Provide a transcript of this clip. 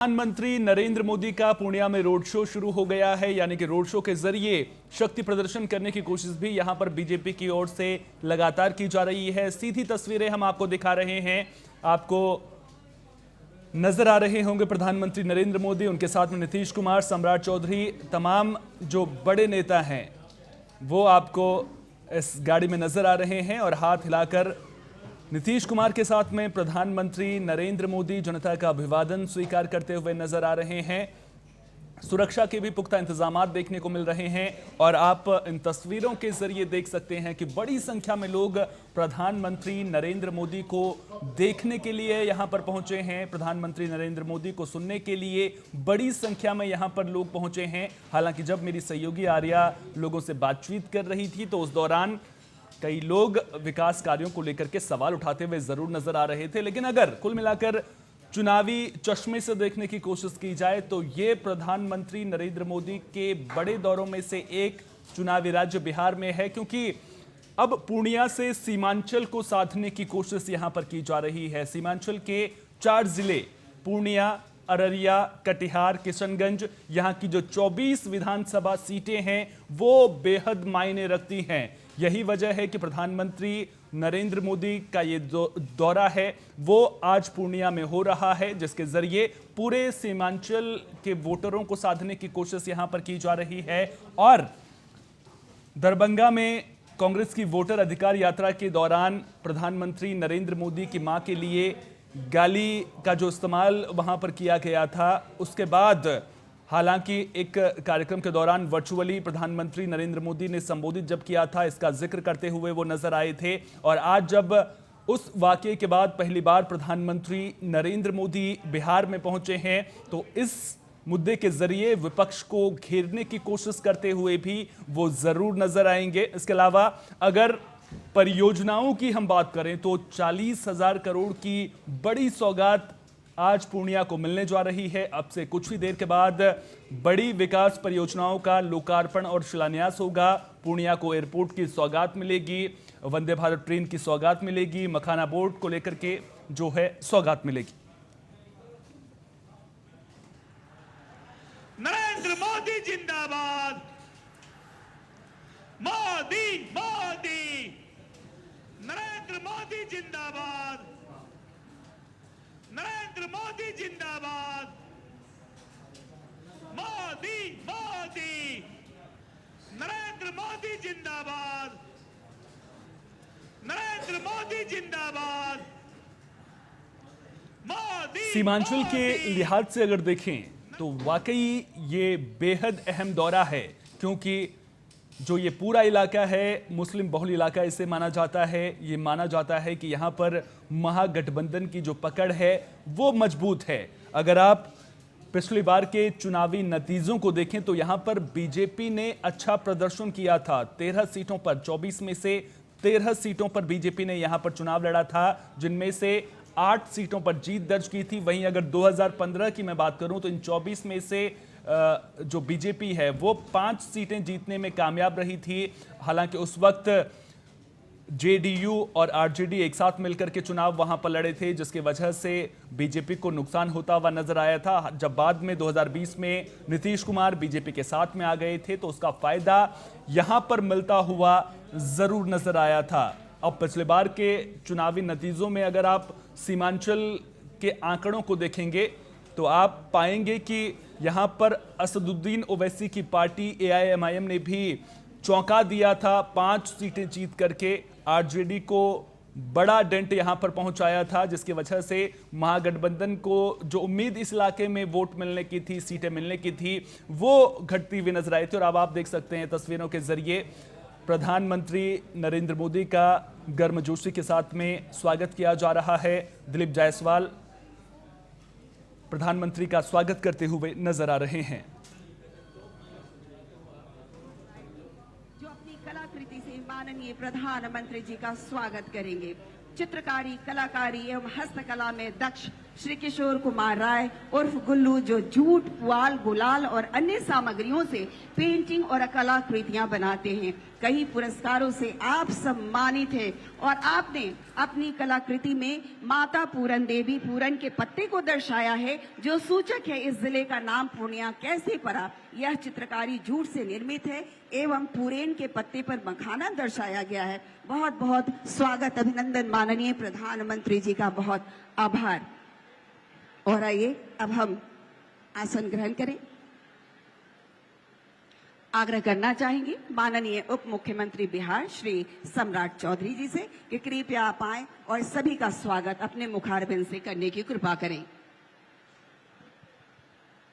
प्रधानमंत्री नरेंद्र मोदी का पूर्णिया में रोड शो शुरू हो गया है। यानी कि रोड शो के जरिए शक्ति प्रदर्शन करने की कोशिश भी यहां पर बीजेपी की ओर से लगातार की जा रही है। सीधी तस्वीरें हम आपको दिखा रहे हैं। आपको नजर आ रहे होंगे प्रधानमंत्री नरेंद्र मोदी, उनके साथ में नीतीश कुमार, सम्राट चौधरी, तमाम जो बड़े नेता हैं वो आपको इस गाड़ी में नजर आ रहे हैं। और हाथ हिलाकर नीतीश कुमार के साथ में प्रधानमंत्री नरेंद्र मोदी जनता का अभिवादन स्वीकार करते हुए नजर आ रहे हैं। सुरक्षा के भी पुख्ता इंतजामात देखने को मिल रहे हैं और आप इन तस्वीरों के जरिए देख सकते हैं कि बड़ी संख्या में लोग प्रधानमंत्री नरेंद्र मोदी को देखने के लिए यहां पर पहुंचे हैं। प्रधानमंत्री नरेंद्र मोदी को सुनने के लिए बड़ी संख्या में यहां पर लोग पहुंचे हैं। हालांकि जब मेरी सहयोगी आर्या लोगों से बातचीत कर रही थी तो उस दौरान कई लोग विकास कार्यों को लेकर के सवाल उठाते हुए जरूर नजर आ रहे थे। लेकिन अगर कुल मिलाकर चुनावी चश्मे से देखने की कोशिश की जाए तो ये प्रधानमंत्री नरेंद्र मोदी के बड़े दौरों में से एक चुनावी राज्य बिहार में है, क्योंकि अब पूर्णिया से सीमांचल को साधने की कोशिश यहां पर की जा रही है। सीमांचल के 4 जिले पूर्णिया, अररिया, कटिहार, किशनगंज, यहाँ की जो 24 विधानसभा सीटें हैं वो बेहद मायने रखती हैं। यही वजह है कि प्रधानमंत्री नरेंद्र मोदी का ये दौरा है वो आज पूर्णिया में हो रहा है, जिसके जरिए पूरे सीमांचल के वोटरों को साधने की कोशिश यहां पर की जा रही है। और दरभंगा में कांग्रेस की वोटर अधिकार यात्रा के दौरान प्रधानमंत्री नरेंद्र मोदी की मां के लिए गाली का जो इस्तेमाल वहां पर किया गया था, उसके बाद हालांकि एक कार्यक्रम के दौरान वर्चुअली प्रधानमंत्री नरेंद्र मोदी ने संबोधित जब किया था, इसका जिक्र करते हुए वो नजर आए थे। और आज जब उस वाकये के बाद पहली बार प्रधानमंत्री नरेंद्र मोदी बिहार में पहुंचे हैं तो इस मुद्दे के जरिए विपक्ष को घेरने की कोशिश करते हुए भी वो जरूर नजर आएंगे। इसके अलावा अगर परियोजनाओं की हम बात करें तो 40,000 करोड़ की बड़ी सौगात आज पूर्णिया को मिलने जा रही है। अब से कुछ ही देर के बाद बड़ी विकास परियोजनाओं का लोकार्पण और शिलान्यास होगा। पूर्णिया को एयरपोर्ट की सौगात मिलेगी, वंदे भारत ट्रेन की सौगात मिलेगी, मखाना बोर्ड को लेकर के जो है सौगात मिलेगी। नरेंद्र मोदी जिंदाबाद, मोदी मोदी, नरेंद्र मोदी जिंदाबाद, नरेंद्र मोदी जिंदाबाद, मोदी मोदी, नरेंद्र मोदी जिंदाबाद, नरेंद्र मोदी जिंदाबाद, मोदी। सीमांचल के लिहाज से अगर देखें तो वाकई ये बेहद अहम दौरा है, क्योंकि जो ये पूरा इलाका है मुस्लिम बहुल इलाका इसे माना जाता है। ये माना जाता है कि यहाँ पर महागठबंधन की जो पकड़ है वो मजबूत है। अगर आप पिछली बार के चुनावी नतीजों को देखें तो यहाँ पर बीजेपी ने अच्छा प्रदर्शन किया था। 13 सीटों पर, 24 में से 13 सीटों पर बीजेपी ने यहाँ पर चुनाव लड़ा था, जिनमें से 8 सीटों पर जीत दर्ज की थी। वहीं अगर 2015 की मैं बात करूं तो इन 24 में से जो बीजेपी है वो 5 सीटें जीतने में कामयाब रही थी। हालांकि उस वक्त जेडीयू और आरजेडी एक साथ मिलकर के चुनाव वहां पर लड़े थे, जिसकी वजह से बीजेपी को नुकसान होता हुआ नजर आया था। जब बाद में 2020 में नीतीश कुमार बीजेपी के साथ में आ गए थे तो उसका फायदा यहां पर मिलता हुआ जरूर नजर आया था। अब पिछले बार के चुनावी नतीजों में अगर आप सीमांचल के आंकड़ों को देखेंगे तो आप पाएंगे कि यहां पर असदुद्दीन ओवैसी की पार्टी एआईएमआईएम ने भी चौंका दिया था। 5 सीटें जीत करके आरजेडी को बड़ा डेंट यहां पर पहुंचाया था, जिसकी वजह से महागठबंधन को जो उम्मीद इस इलाके में वोट मिलने की थी, सीटें मिलने की थी, वो घटती हुई नजर आई थी। और अब आप देख सकते हैं तस्वीरों के जरिए प्रधानमंत्री नरेंद्र मोदी का गर्मजोशी के साथ में स्वागत किया जा रहा है। दिलीप जायसवाल प्रधानमंत्री का स्वागत करते हुए नजर आ रहे हैं। जो अपनी कलाकृति से माननीय प्रधानमंत्री जी का स्वागत करेंगे। चित्रकारी, कलाकारी एवं हस्तकला में दक्ष श्री किशोर कुमार राय उर्फ गुल्लू, जो जूट, पुआल, गुलाल और अन्य सामग्रियों से पेंटिंग और कलाकृतियां बनाते हैं। कई पुरस्कारों से आप सम्मानित हैं और आपने अपनी कलाकृति में माता पूरन देवी पूरन के पत्ते को दर्शाया है, जो सूचक है इस जिले का नाम पूर्णिया कैसे पड़ा। यह चित्रकारी जूट से निर्मित है एवं पूरेन के पत्ते पर मखाना दर्शाया गया है। बहुत बहुत स्वागत, अभिनंदन माननीय प्रधानमंत्री जी का बहुत आभार। और आइए अब हम आसन ग्रहण करें। आग्रह करना चाहेंगे माननीय उप मुख्यमंत्री बिहार श्री सम्राट चौधरी जी से कि कृपया आप आएं और सभी का स्वागत अपने मुखारबिंद से करने की कृपा करें।